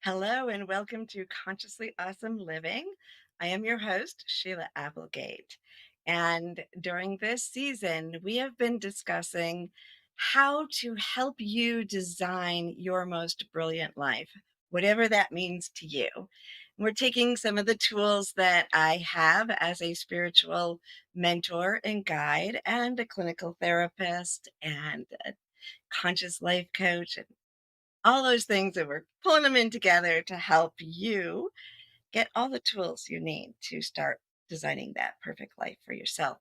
Hello and welcome to Consciously Awesome Living. I am your host, Sheila Applegate. And during this season, we have been discussing how to help you design your most brilliant life, whatever that means to you. We're taking some of the tools that I have as a spiritual mentor and guide, and a clinical therapist, and a conscious life coach, and all those things, and we're pulling them in together to help you get all the tools you need to start designing that perfect life for yourself.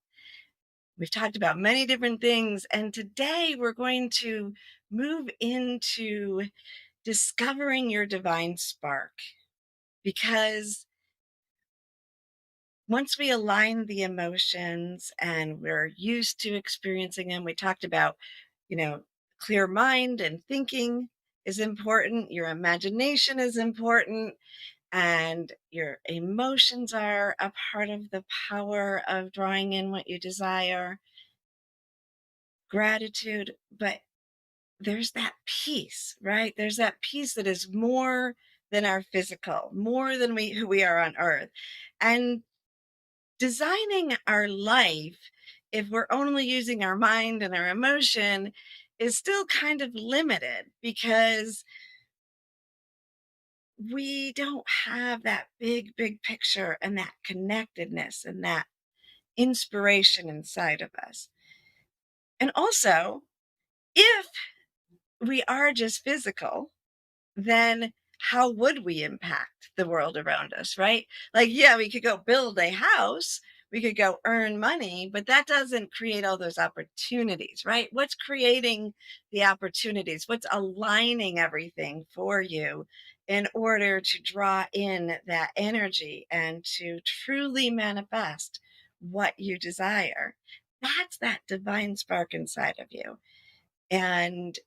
We've talked about many different things, and today we're going to move into discovering your divine spark, because once we align the emotions and we're used to experiencing them, we talked about, clear mind and thinking is important, your imagination is important, and your emotions are a part of the power of drawing in what you desire, gratitude. But there's that peace, right? There's that peace that is more than our physical, more than who we are on earth. And designing our life, if we're only using our mind and our emotion, is still kind of limited, because we don't have that big picture and that connectedness and that inspiration inside of us. And also, if we are just physical, then how would we impact the world around us, right? Like, yeah, we could go build a house, we could go earn money, but that doesn't create all those opportunities, right? What's creating the opportunities? What's aligning everything for you in order to draw in that energy and to truly manifest what you desire? That's that divine spark inside of you. And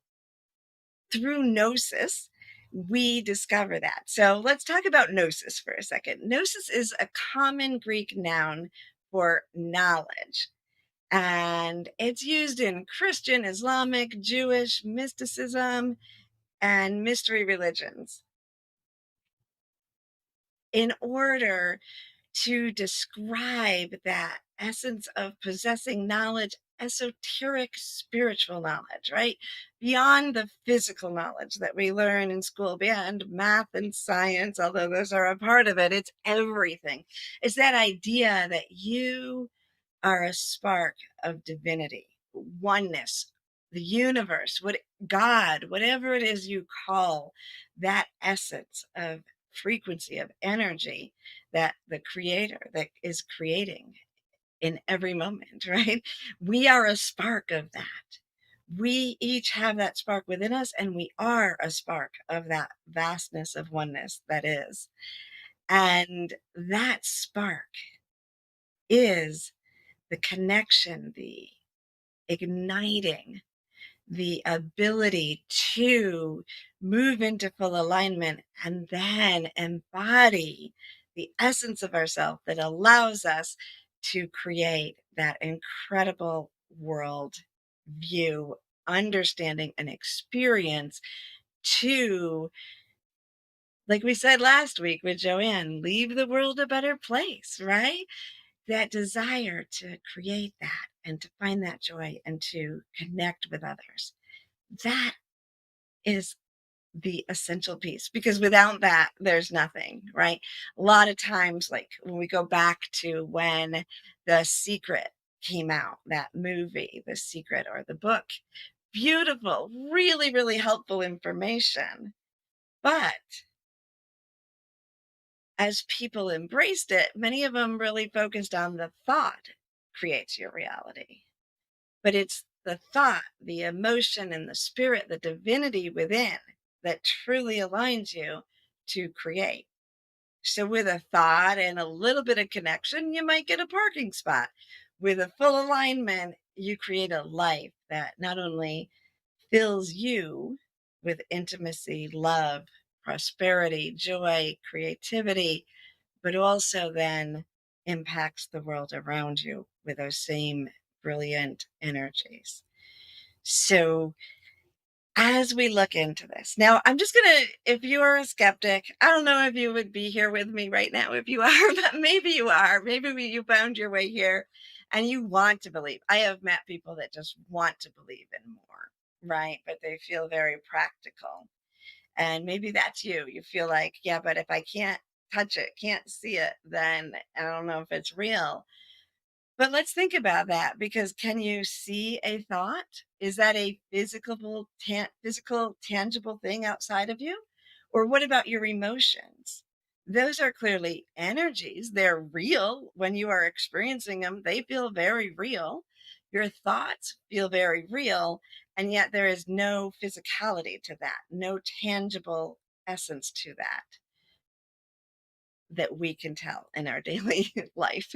through gnosis, we discover that. So let's talk about gnosis for a second. Gnosis is a common Greek noun for knowledge, and it's used in Christian, Islamic, Jewish, mysticism, and mystery religions in order to describe that essence of possessing knowledge, esoteric spiritual knowledge, right? Beyond the physical knowledge that we learn in school, beyond math and science, although those are a part of it, it's everything. It's that idea that you are a spark of divinity, oneness, the universe, God, whatever it is you call that essence of frequency of energy that the creator that is creating in every moment, right? We are a spark of that. We each have that spark within us, and we are a spark of that vastness of oneness that is. And that spark is the connection, the igniting, the ability to move into full alignment and then embody the essence of ourselves that allows us to create that incredible world view, understanding, and experience to, like we said last week with Joanne, leave the world a better place, right? That desire to create that and to find that joy and to connect with others. That is the essential piece, because without that, there's nothing, right? A lot of times, like when we go back to when The Secret came out, that movie, The Secret, or the book, beautiful, really helpful information. But as people embraced it, many of them really focused on the thought creates your reality. But it's the thought, the emotion, and the spirit, the divinity within that truly aligns you to create. So, with a thought and a little bit of connection, you might get a parking spot. With a full alignment, you create a life that not only fills you with intimacy, love, prosperity, joy, creativity, but also then impacts the world around you with those same brilliant energies. So as we look into this. Now, I'm just going to, if you are a skeptic, I don't know if you would be here with me right now if you are, but maybe you are. Maybe you found your way here and you want to believe. I have met people that just want to believe in more, right? But they feel very practical. And maybe that's you. You feel like, yeah, but if I can't touch it, can't see it, then I don't know if it's real. But let's think about that, because can you see a thought? Is that a physical, tangible thing outside of you? Or what about your emotions? Those are clearly energies. They're real when you are experiencing them. They feel very real. Your thoughts feel very real. And yet there is no physicality to that, no tangible essence to that we can tell in our daily life.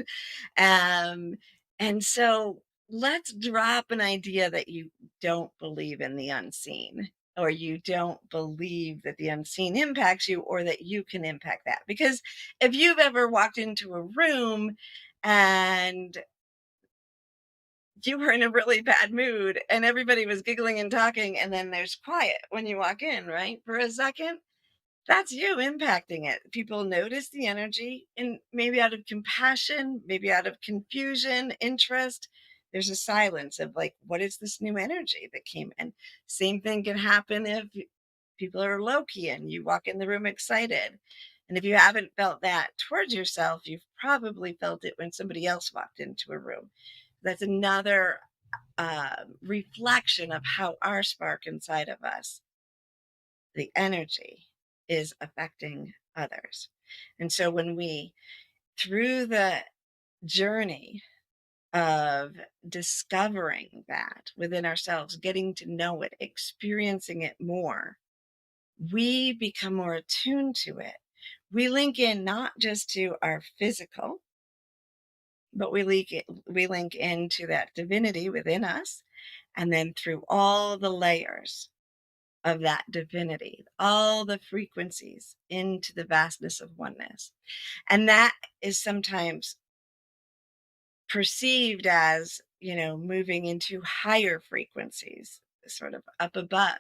Um, and so let's drop an idea that you don't believe in the unseen, or you don't believe that the unseen impacts you, or that you can impact that. Because if you've ever walked into a room and you were in a really bad mood and everybody was giggling and talking, and then there's quiet when you walk in, right? For a second, that's you impacting it. People notice the energy, and maybe out of compassion, maybe out of confusion, interest, there's a silence of like, what is this new energy that came in? Same thing can happen if people are low key and you walk in the room excited. And if you haven't felt that towards yourself, you've probably felt it when somebody else walked into a room. That's another reflection of how our spark inside of us, the energy, is affecting others. And so when we, through the journey of discovering that within ourselves, getting to know it, experiencing it more, we become more attuned to it. We link in not just to our physical, but we link into that divinity within us. And then through all the layers of that divinity, all the frequencies into the vastness of oneness. And that is sometimes perceived as, moving into higher frequencies, sort of up above,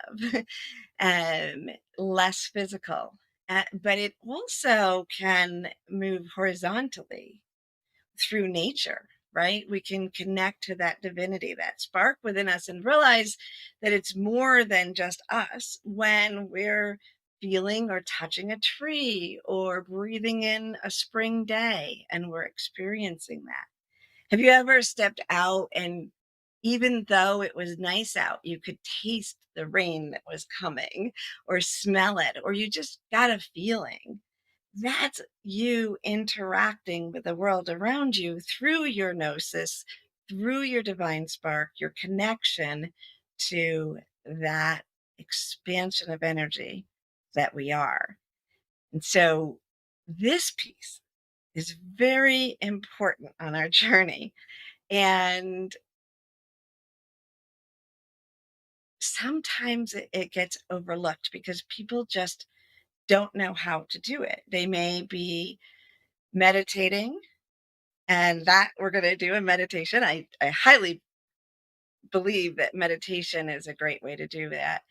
um, less physical. But it also can move horizontally through nature, right? We can connect to that divinity, that spark within us, and realize that it's more than just us when we're feeling or touching a tree or breathing in a spring day and we're experiencing that. Have you ever stepped out and even though it was nice out, you could taste the rain that was coming or smell it, or you just got a feeling? That's you interacting with the world around you through your gnosis, through your divine spark, your connection to that expansion of energy that we are. And so this piece is very important on our journey. And sometimes it gets overlooked because people just don't know how to do it. They may be meditating, and that we're going to do a meditation. I highly believe that meditation is a great way to do that.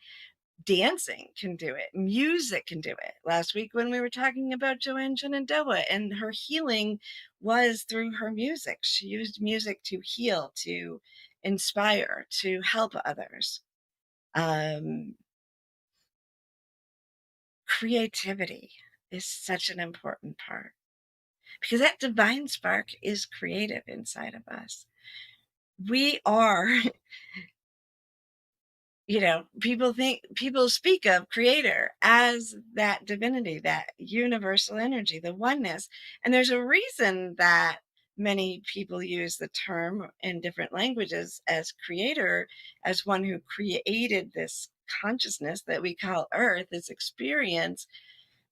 Dancing can do it. Music can do it. Last week when we were talking about Joanne Shenandoah and her healing was through her music. She used music to heal, to inspire, to help others. Um, Creativity is such an important part because that divine spark is creative inside of us. We are, people speak of creator as that divinity, that universal energy, the oneness. And there's a reason that many people use the term in different languages as creator, as one who created this consciousness that we call earth, this experience.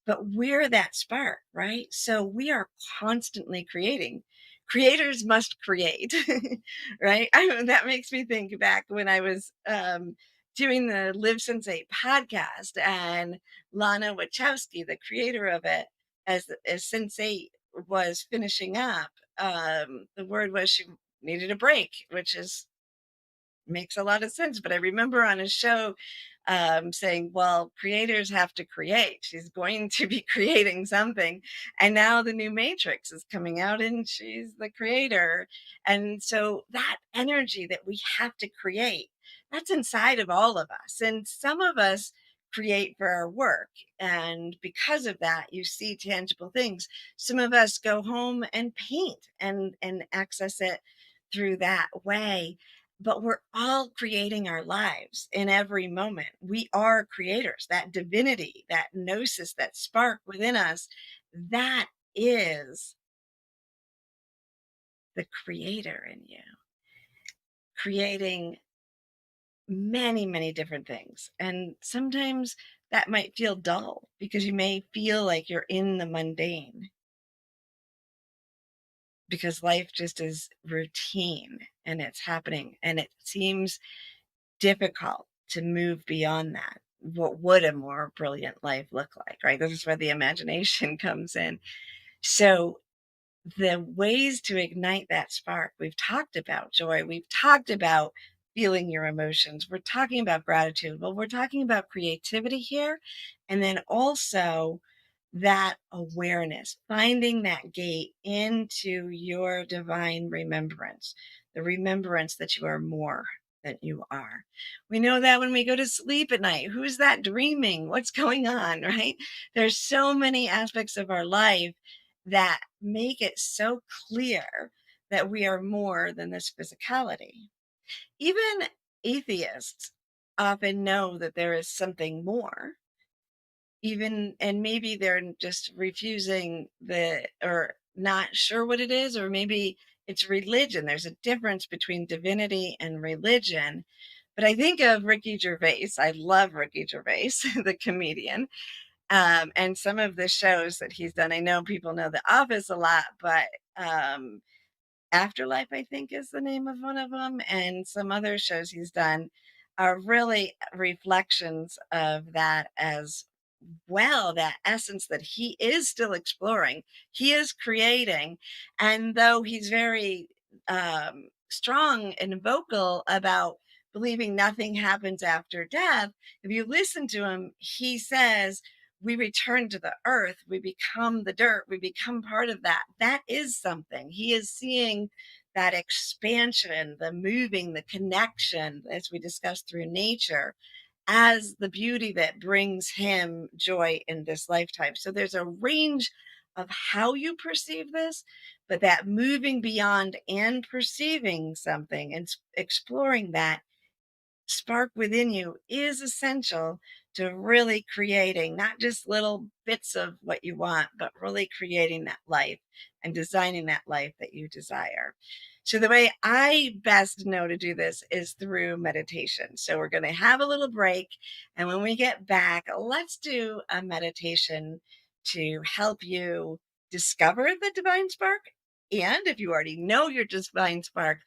But we're that spark, right? So we are constantly creating. Creators must create, right? That makes me think back when I was doing the Live Sensate podcast, and Lana Wachowski, the creator of it, as Sensate was finishing up, the word was she needed a break, which is makes a lot of sense. But I remember on a show saying, well, creators have to create. She's going to be creating something. And now the new Matrix is coming out and she's the creator. And so that energy that we have to create, that's inside of all of us. And some of us create for our work. And because of that, you see tangible things. Some of us go home and paint and access it through that way, but we're all creating our lives in every moment. We are creators. That divinity, that gnosis, that spark within us, that is the creator in you, creating many, many different things. And sometimes that might feel dull because you may feel like you're in the mundane because life just is routine and it's happening and it seems difficult to move beyond that. What would a more brilliant life look like, right? This is where the imagination comes in. So the ways to ignite that spark, we've talked about joy, we've talked about feeling your emotions, we're talking about gratitude, well, we're talking about creativity here. And then also that awareness, finding that gate into your divine remembrance, the remembrance that you are more than you are. We know that when we go to sleep at night, who's that dreaming? What's going on, right? There's so many aspects of our life that make it so clear that we are more than this physicality. Even atheists often know that there is something more, even, and maybe they're just refusing or not sure what it is, or maybe it's religion. There's a difference between divinity and religion. But I think of Ricky Gervais. I love Ricky Gervais, the comedian, and some of the shows that he's done. I know people know The Office a lot, but Afterlife, I think, is the name of one of them, and some other shows he's done are really reflections of that as well, that essence that he is still exploring, he is creating. And though he's very strong and vocal about believing nothing happens after death, if you listen to him, he says, we return to the earth, we become the dirt, we become part of that. That is something. He is seeing that expansion, the moving, the connection, as we discussed through nature, as the beauty that brings him joy in this lifetime. So there's a range of how you perceive this, but that moving beyond and perceiving something and exploring that spark within you is essential to really creating not just little bits of what you want, but really creating that life and designing that life that you desire. So, the way I best know to do this is through meditation. So, we're going to have a little break. And when we get back, let's do a meditation to help you discover the divine spark. And if you already know your divine spark,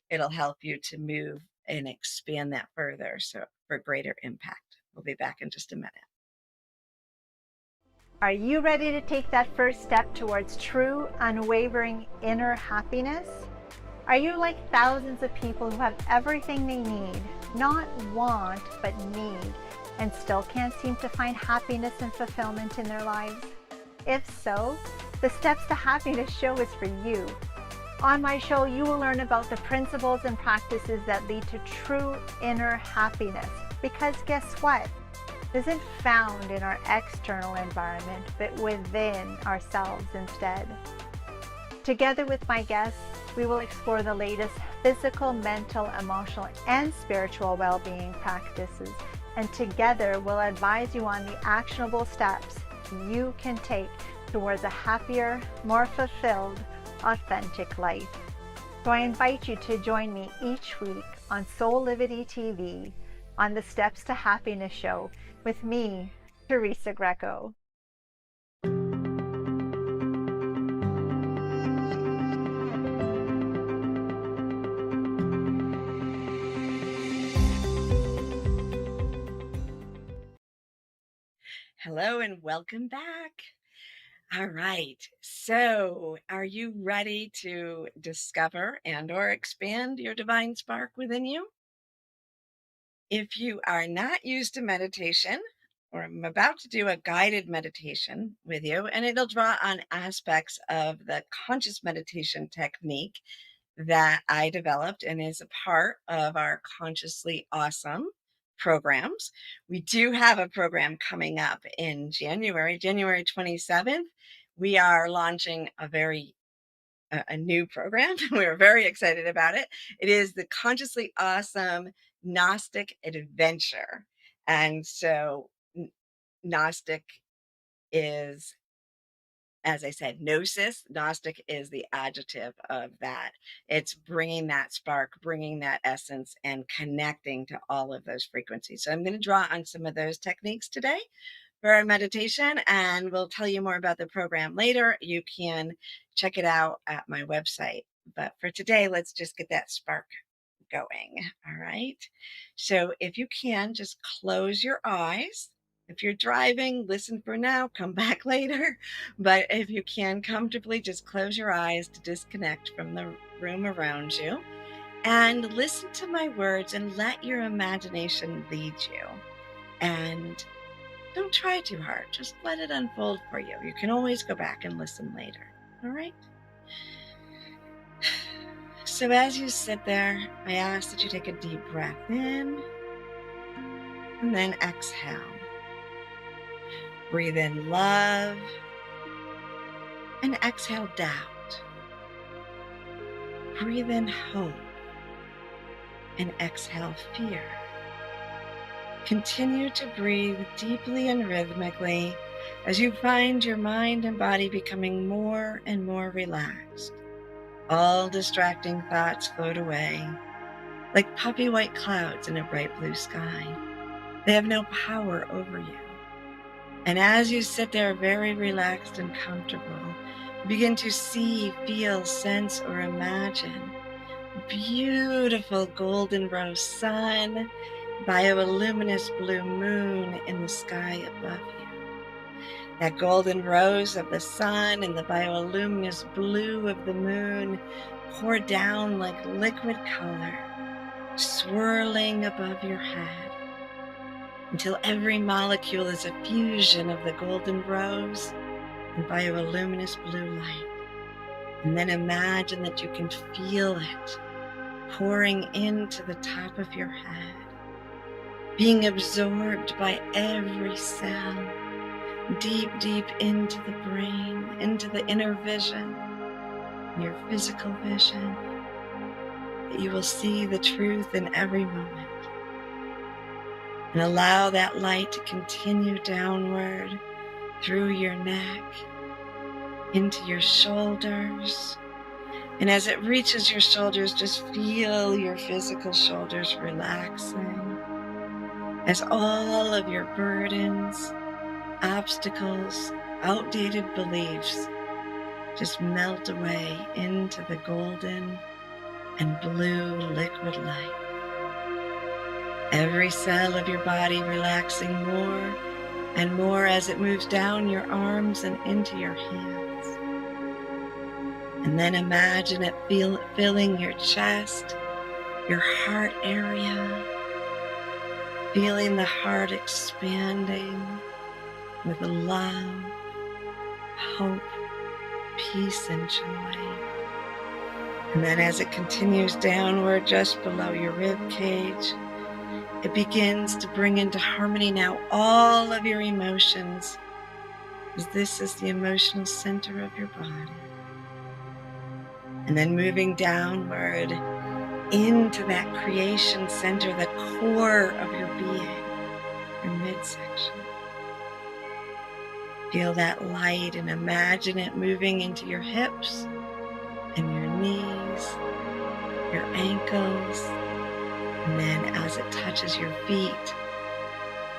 it'll help you to move and expand that further, so for greater impact. We'll be back in just a minute. Are you ready to take that first step towards true, unwavering inner happiness? Are you like thousands of people who have everything they need, not want, but need, and still can't seem to find happiness and fulfillment in their lives? If so, the Steps to Happiness show is for you. On my show, you will learn about the principles and practices that lead to true inner happiness. Because guess what? It isn't found in our external environment, but within ourselves instead. Together with my guests, we will explore the latest physical, mental, emotional, and spiritual well-being practices. And together, we'll advise you on the actionable steps you can take towards a happier, more fulfilled, authentic life. So I invite you to join me each week on Soulivity TV on the Steps to Happiness show with me, Teresa Greco. Hello and welcome back. All right. So, are you ready to discover and or expand your divine spark within you? If you are not used to meditation, or I'm about to do a guided meditation with you, and it'll draw on aspects of the conscious meditation technique that I developed and is a part of our Consciously Awesome programs. We do have a program coming up in January 27th. We are launching a new program. We're very excited about it. It is the Consciously Awesome Gnostic Adventure. And so Gnostic is, as I said, gnosis. Gnostic is the adjective of that. It's bringing that spark, bringing that essence, and connecting to all of those frequencies. So I'm going to draw on some of those techniques today for our meditation, and we'll tell you more about the program later. You can check it out at my website. But for today, let's just get that spark going. All right. So if you can, just close your eyes. If you're driving, listen for now, come back later. But if you can comfortably, just close your eyes to disconnect from the room around you and listen to my words and let your imagination lead you. And don't try too hard. Just let it unfold for you. You can always go back and listen later. All right? So as you sit there, I ask that you take a deep breath in and then exhale. Breathe in love and exhale doubt. Breathe in hope and exhale fear. Continue to breathe deeply and rhythmically as you find your mind and body becoming more and more relaxed. All distracting thoughts float away like puffy white clouds in a bright blue sky. They have no power over you. And as you sit there very relaxed and comfortable, begin to see, feel, sense, or imagine beautiful golden rose sun, bioluminescent blue moon in the sky above you. That golden rose of the sun and the bioluminescent blue of the moon pour down like liquid color, swirling above your head until every molecule is a fusion of the golden rose and bioluminescent blue light. And then imagine that you can feel it pouring into the top of your head, being absorbed by every cell, deep, deep into the brain, into the inner vision, your physical vision, that you will see the truth in every moment. And allow that light to continue downward through your neck, into your shoulders. And as it reaches your shoulders, just feel your physical shoulders relaxing as all of your burdens, obstacles, outdated beliefs just melt away into the golden and blue liquid light. Every cell of your body relaxing more and more as it moves down your arms and into your hands. And then imagine it filling your chest, your heart area, feeling the heart expanding with love, hope, peace, and joy. And then as it continues downward just below your rib cage, it begins to bring into harmony now all of your emotions, as this is the emotional center of your body. And then moving downward into that creation center, the core of your being, your midsection. Feel that light and imagine it moving into your hips and your knees, your ankles, and then as it touches your feet,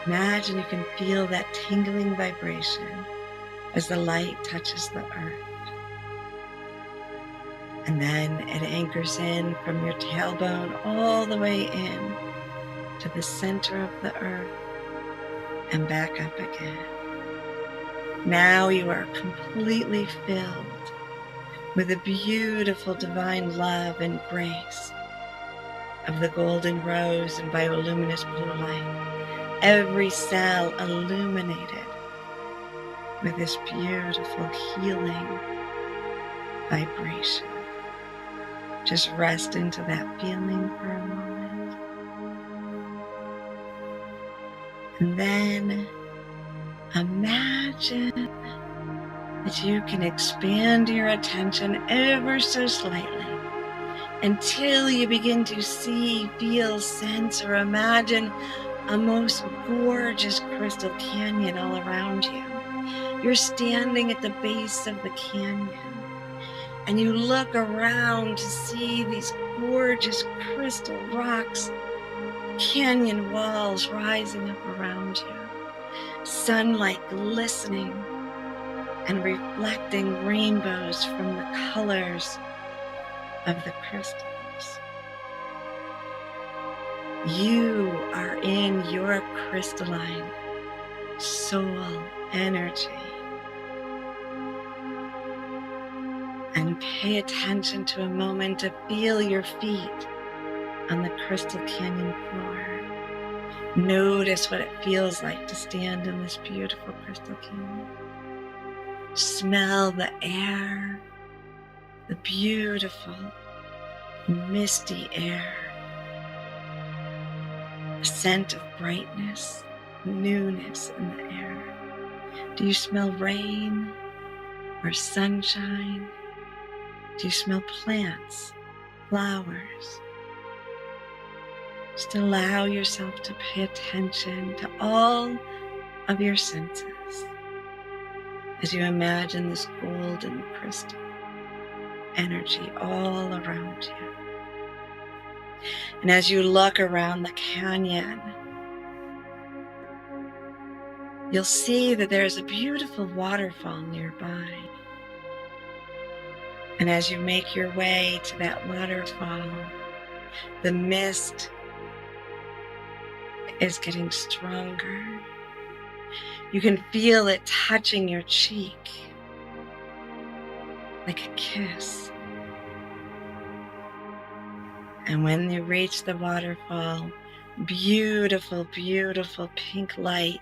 imagine you can feel that tingling vibration as the light touches the earth. And then it anchors in from your tailbone all the way in to the center of the earth and back up again. Now you are completely filled with a beautiful divine love and grace. of the golden rose and bioluminescent blue light. Every cell illuminated with this beautiful healing vibration. Just rest into that feeling for a moment. And then imagine that you can expand your attention ever so slightly until you begin to see, feel, sense, or imagine a most gorgeous crystal canyon all around you. You're standing at the base of the canyon, and you look around to see these gorgeous crystal rocks, canyon walls rising up around you, sunlight glistening and reflecting rainbows from the colors of the crystals. You are in your crystalline soul energy. And pay attention to a moment to feel your feet on the crystal canyon floor. Notice what it feels like to stand in this beautiful crystal canyon. Smell the air, the beautiful, misty air, a scent of brightness, newness in the air. Do you smell rain or sunshine? Do you smell plants, flowers? Just allow yourself to pay attention to all of your senses as you imagine this golden crystal energy all around you. And as you look around the canyon, you'll see that there's a beautiful waterfall nearby. And as you make your way to that waterfall, the mist is getting stronger. You can feel it touching your cheek like a kiss. And when you reach the waterfall, beautiful, beautiful pink light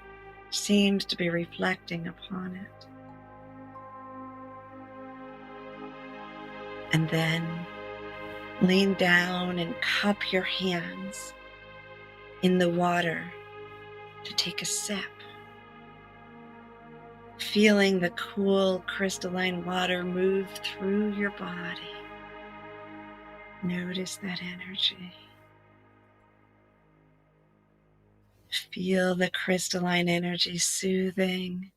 seems to be reflecting upon it. And then lean down and cup your hands in the water to take a sip, feeling the cool crystalline water move through your body. Notice that energy. Feel the crystalline energy soothing,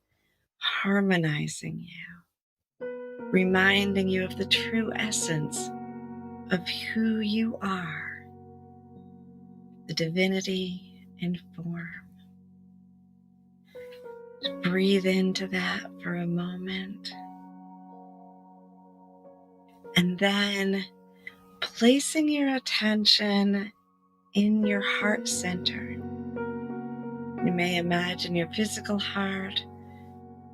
harmonizing you, reminding you of the true essence of who you are, the divinity in form. Just breathe into that for a moment. And then placing your attention in your heart center. You may imagine your physical heart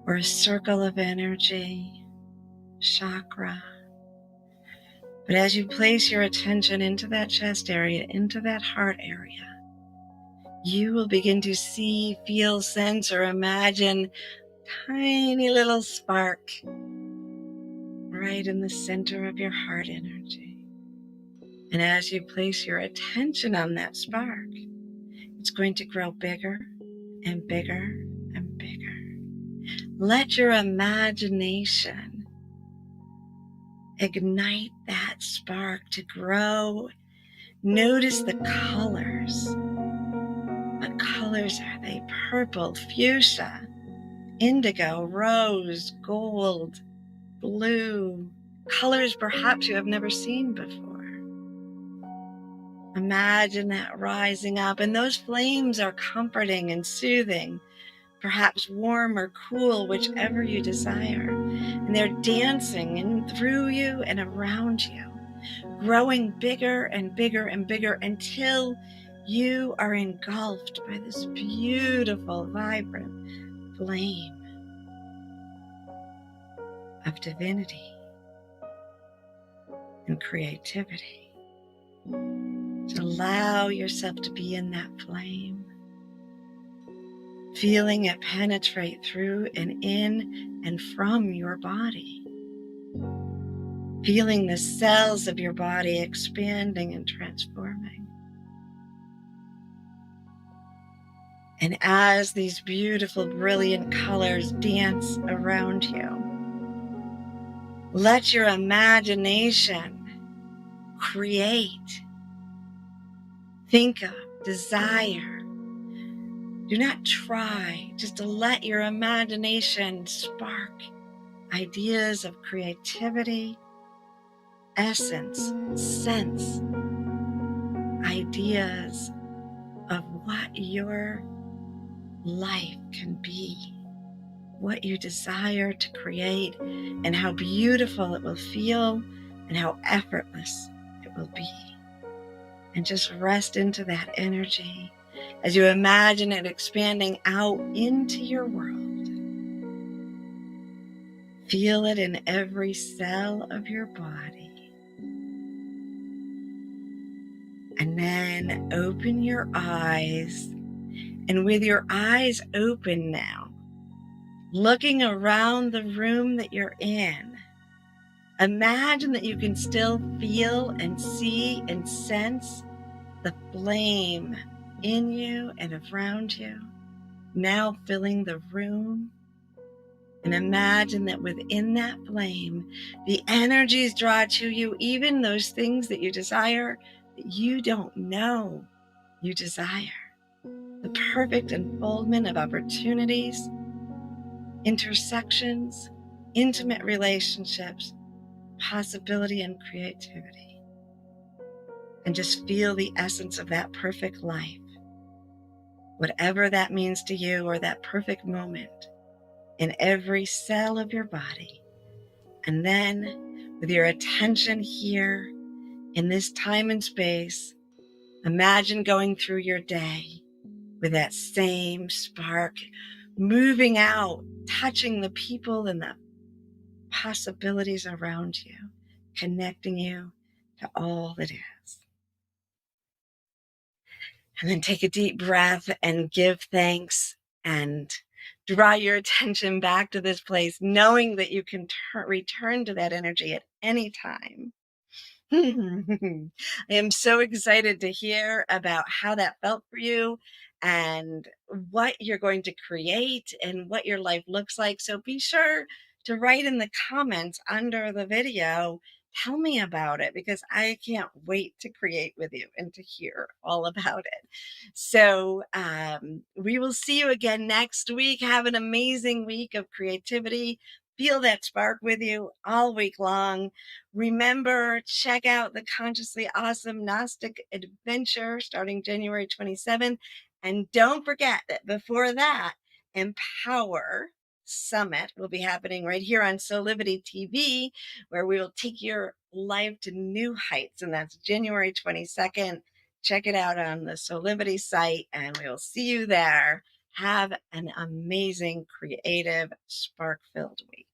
or a circle of energy, chakra. But as you place your attention into that chest area, into that heart area, you will begin to see, feel, sense, or imagine tiny little spark right in the center of your heart energy. And as you place your attention on that spark, it's going to grow bigger and bigger and bigger. Let your imagination ignite that spark to grow. Notice the colors. What colors are they? Purple, fuchsia, indigo, rose, gold, blue. Colors perhaps you have never seen before. Imagine that rising up, and those flames are comforting and soothing, perhaps warm or cool, whichever you desire. And they're dancing in through you and around you, growing bigger and bigger and bigger until you are engulfed by this beautiful, vibrant flame of divinity and creativity. To allow yourself to be in that flame, feeling it penetrate through and in and from your body, feeling the cells of your body expanding and transforming. And as these beautiful, brilliant colors dance around you, let your imagination create, think of, desire. Do not try, just to let your imagination spark ideas of creativity, essence, sense, ideas of what your life can be, what you desire to create, and how beautiful it will feel and how effortless it will be. And just rest into that energy as you imagine it expanding out into your world. Feel it in every cell of your body. And then open your eyes. And with your eyes open now, looking around the room that you're in, imagine that you can still feel and see and sense the flame in you and around you, now filling the room. And imagine that within that flame, the energies draw to you, even those things that you desire that you don't know you desire. The perfect unfoldment of opportunities, intersections, intimate relationships, possibility, and creativity. And just feel the essence of that perfect life, whatever that means to you, or that perfect moment in every cell of your body. And then, with your attention here in this time and space, imagine going through your day with that same spark, moving out, touching the people and the possibilities around you, connecting you to all that is. And then take a deep breath and give thanks and draw your attention back to this place, knowing that you can return to that energy at any time. I am so excited to hear about how that felt for you and what you're going to create and what your life looks like. So be sure to write in the comments under the video. Tell me about it, because I can't wait to create with you and to hear all about it. So we will see you again next week. Have an amazing week of creativity. Feel that spark with you all week long. Remember, check out the Consciously Awesome Gnostic Adventure starting January 27th. And don't forget that before that, Empower Summit will be happening right here on Soulivity TV, where we will take your life to new heights. And that's January 22nd. Check it out on the Soulivity site, and we will see you there. Have an amazing, creative, spark-filled week.